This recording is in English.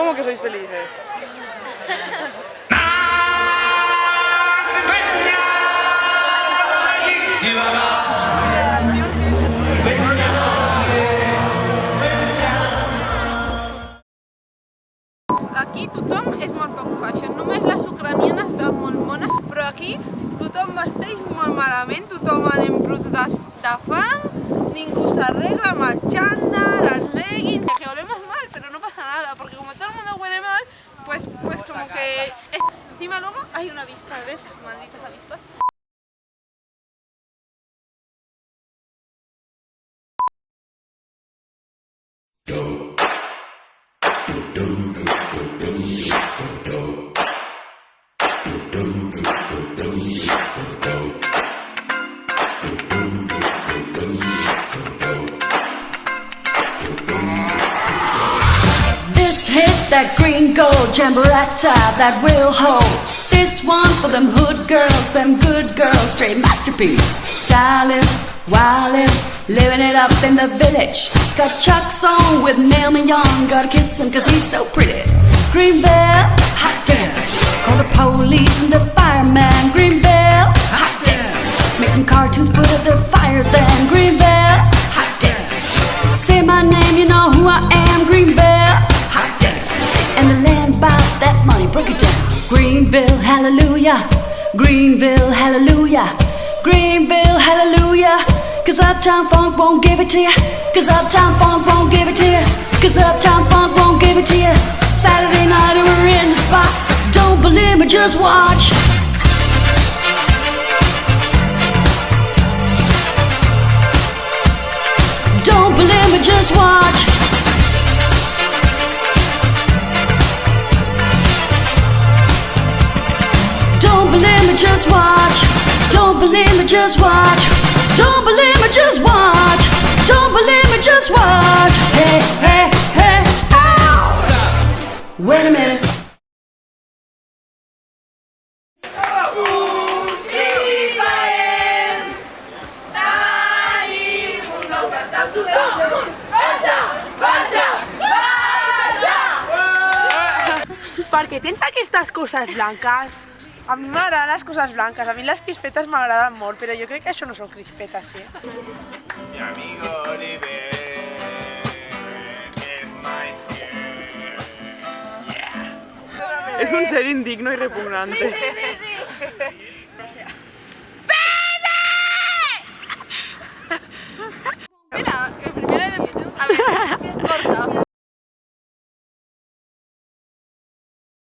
como que sois felices. Aquí tothom és molt poc fashion, només les ucranianes veuen molt mones, però aquí tothom vesteix molt malament, tothom anem bruts de fang, ningú s'arregla amb el chándal, els leggings, que olemos mal, pero no pasa nada, porque como todo el mundo huele mal, pues como que... Encima luego hay una avispa, ¿ves? Malditas avispas. This hit, that green gold jamboretta that will hold. This one for them hood girls, them good girls, straight masterpiece. Stylin', wildin', living it up in the village. Got Chuck's on with Neil Young, gotta kiss him cause he's so pretty. Greenbelt, hot damn. Call the police and the fireman. Greenbelt, hot damn. Making cartoons, put out their fire then. Greenbelt, hot damn. Say my name, you know who I am. Greenbelt, hot damn. And the land bought that money, broke it down. Greenville, hallelujah. Greenville, hallelujah. Greenville, hallelujah. Cause Uptown Funk won't give it to ya. Cause Uptown Funk won't give it to ya. Cause Uptown Funk won't give it to ya. Saturday night and we're in the spot. Don't believe me, just watch. Don't believe me, just watch. Don't believe me, just watch. Don't believe me, just watch. Don't believe me, just watch. Don't believe me, just watch. Hey, hey, hey, ow! Stop. Wait a minute. Per què tens aquestes coses blanques? A mi m'agraden les coses blanques, a mi les crispetes m'agraden molt, però jo crec que això no són crispetes, eh? Mi amigo Oliver es my friend. Es un ser indigno y repugnante.